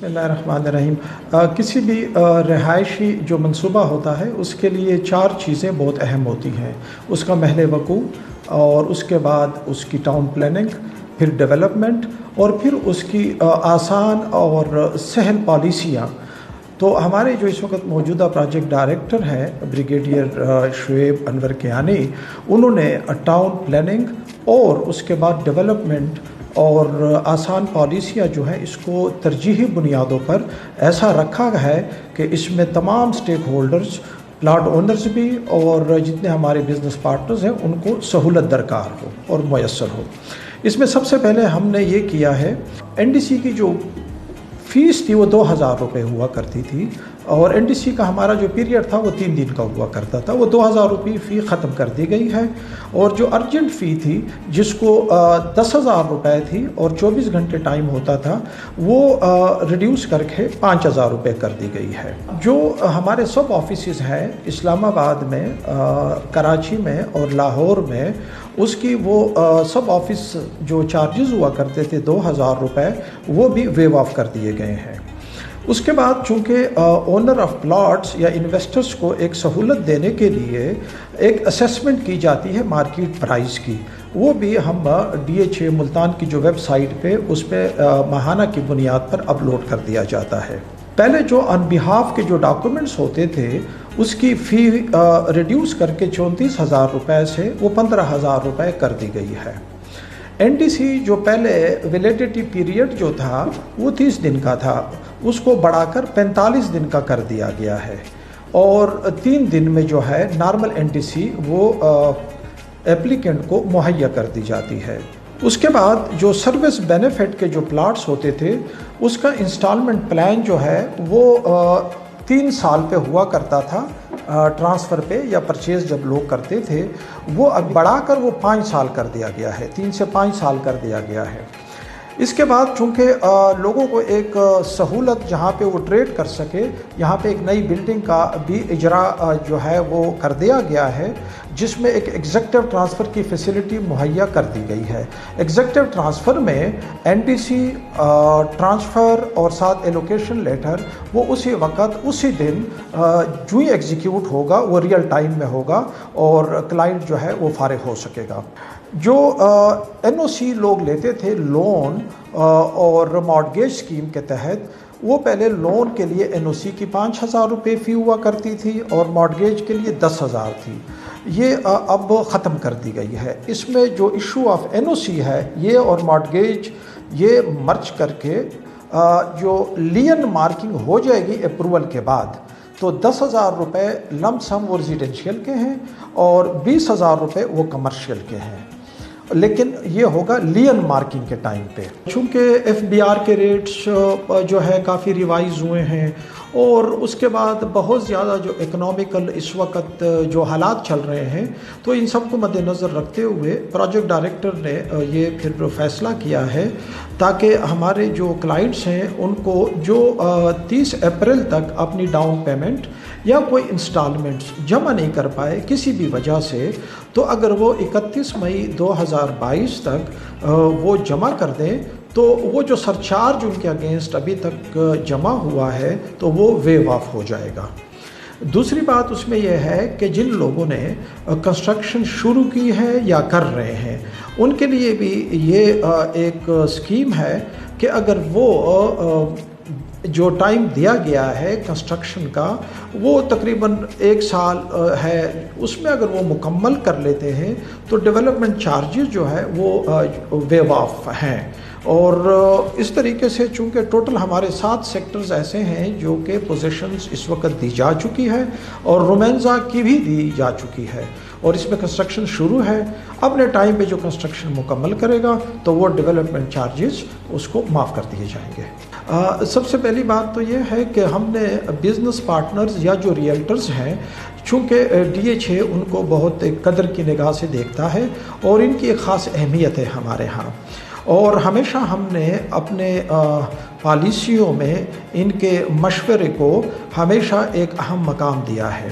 بسم اللہ الرحمن الرحیم۔ کسی بھی رہائشی جو منصوبہ ہوتا ہے اس کے لیے 4 چیزیں بہت اہم ہوتی ہیں: اس کا محل وقوع، اور اس کے بعد اس کی ٹاؤن پلاننگ، پھر ڈیولپمنٹ، اور پھر اس کی آسان اور سہل پالیسیاں۔ تو ہمارے جو اس وقت موجودہ پروجیکٹ ڈائریکٹر ہیں بریگیڈیئر شعیب انور کیانی، انہوں نے ٹاؤن پلاننگ اور اس کے بعد ڈیولپمنٹ اور آسان پالیسیاں جو ہیں اس کو ترجیحی بنیادوں پر ایسا رکھا ہے کہ اس میں تمام سٹیک ہولڈرز، پلاٹ اونرز بھی اور جتنے ہمارے بزنس پارٹنرز ہیں ان کو سہولت درکار ہو اور میسر ہو۔ اس میں سب سے پہلے ہم نے یہ کیا ہے، این ڈی سی کی جو فیس تھی وہ 2000 روپے ہوا کرتی تھی، اور این ڈی سی کا ہمارا جو پیریڈ تھا وہ 3 دن کا ہوا کرتا تھا، وہ 2000 روپے فی ختم کر دی گئی ہے۔ اور جو ارجنٹ فی تھی جس کو 10,000 روپے تھی اور 24 گھنٹے ٹائم ہوتا تھا، وہ ریڈیوس کر کے 5,000 روپے کر دی گئی ہے۔ جو ہمارے سب آفیسز ہیں اسلام آباد میں، کراچی میں اور لاہور میں، اس کی وہ سب آفس جو چارجز ہوا کرتے تھے 2000 روپے، وہ بھی ویو آف کر دیے گئے ہیں۔ اس کے بعد چونکہ اونر آف پلاٹس یا انویسٹرز کو ایک سہولت دینے کے لیے ایک اسیسمنٹ کی جاتی ہے مارکیٹ پرائز کی، وہ بھی ہم DHA ملتان کی جو ویب سائٹ پہ اس پہ ماہانہ کی بنیاد پر اپلوڈ کر دیا جاتا ہے۔ پہلے جو آن بیہاف کے جو ڈاکومنٹس ہوتے تھے اس کی فی ریڈیوس کر کے 34,000 روپے سے وہ 15,000 روپے کر دی گئی ہے۔ این ڈی سی جو پہلے ویلیڈیٹی پیریڈ جو تھا وہ 30 دن کا تھا، اس کو بڑھا کر 45 دن کا کر دیا گیا ہے، اور 3 دن میں جو ہے نارمل این ڈی سی وہ ایپلیکینٹ کو مہیا کر دی جاتی ہے۔ اس کے بعد جو سروس بینیفٹ کے جو پلاٹس ہوتے تھے اس کا انسٹالمنٹ پلان جو ہے وہ 3 سال پہ ہوا کرتا تھا، ٹرانسفر پہ یا پرچیز جب لوگ کرتے تھے، وہ اب بڑھا کر وہ 5 سال کر دیا گیا ہے، 3 سے 5 سال کر دیا گیا ہے۔ اس کے بعد چونکہ لوگوں کو ایک سہولت جہاں پہ وہ ٹریڈ کر سکے، یہاں پہ ایک نئی بلڈنگ کا بھی اجرا جو ہے وہ کر دیا گیا ہے، جس میں ایک ایگزیکٹو ٹرانسفر کی فیسلٹی مہیا کر دی گئی ہے۔ ایگزیکٹو ٹرانسفر میں این ڈی سی ٹرانسفر اور ساتھ ایلوکیشن لیٹر وہ اسی وقت اسی دن جو ہی ایگزیکیوٹ ہوگا وہ ریئل ٹائم میں ہوگا اور کلائنٹ جو ہے وہ فارغ ہو سکے گا۔ جو این او سی لوگ لیتے تھے لون اور مارٹگیج اسکیم کے تحت، وہ پہلے لون کے لیے این او سی کی 5,000 روپے فی ہوا کرتی تھی اور مارٹگیج کے لیے 10,000 تھی، یہ اب ختم کر دی گئی ہے۔ اس میں جو ایشو آف این او سی ہے یہ اور مارٹگیج یہ مرج کر کے جو لین مارکنگ ہو جائے گی اپروول کے بعد، تو 10,000 روپے لم سم وہ ریزیڈینشیل کے ہیں اور 20,000 روپے وہ کمرشل کے ہیں، لیکن یہ ہوگا لین مارکنگ کے ٹائم پہ۔ چونکہ ایف بی آر کے ریٹس جو ہے کافی ریوائز ہوئے ہیں، اور اس کے بعد بہت زیادہ جو اکنامیکل اس وقت جو حالات چل رہے ہیں، تو ان سب کو مد نظر رکھتے ہوئے پروجیکٹ ڈائریکٹر نے یہ پھر فیصلہ کیا ہے تاکہ ہمارے جو کلائنٹس ہیں ان کو جو 30 اپریل تک اپنی ڈاؤن پیمنٹ یا کوئی انسٹالمنٹس جمع نہیں کر پائے کسی بھی وجہ سے، تو اگر وہ 31 مئی 2022 تک وہ جمع کر دیں تو وہ جو سرچارج ان کے اگینسٹ ابھی تک جمع ہوا ہے تو وہ ویو آف ہو جائے گا۔ دوسری بات اس میں یہ ہے کہ جن لوگوں نے کنسٹرکشن شروع کی ہے یا کر رہے ہیں ان کے لیے بھی یہ ایک اسکیم ہے کہ اگر وہ جو ٹائم دیا گیا ہے کنسٹرکشن کا وہ تقریباً 1 سال ہے، اس میں اگر وہ مکمل کر لیتے ہیں تو ڈیولپمنٹ چارجز جو ہے وہ ویو آف ہیں۔ اور اس طریقے سے چونکہ ٹوٹل ہمارے 7 سیکٹرز ایسے ہیں جو کہ پوزیشنز اس وقت دی جا چکی ہے اور رومینزا کی بھی دی جا چکی ہے، اور اس میں کنسٹرکشن شروع ہے۔ اپنے ٹائم پہ جو کنسٹرکشن مکمل کرے گا تو وہ ڈیولپمنٹ چارجز اس کو معاف کر دیے جائیں گے۔ سب سے پہلی بات تو یہ ہے کہ ہم نے بزنس پارٹنرز یا جو ریئلٹرز ہیں، چونکہ DHA ان کو بہت ایک قدر کی نگاہ سے دیکھتا ہے اور ان کی ایک خاص اہمیت ہے ہمارے ہاں، اور ہمیشہ ہم نے اپنے پالیسیوں میں ان کے مشورے کو ہمیشہ ایک اہم مقام دیا ہے۔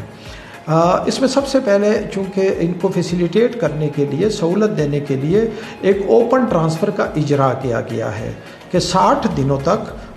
اس میں سب سے پہلے چونکہ ان کو فیسیلیٹیٹ کرنے کے لیے، سہولت دینے کے لیے ایک اوپن ٹرانسفر کا اجرا کیا گیا ہے کہ 60 دنوں تک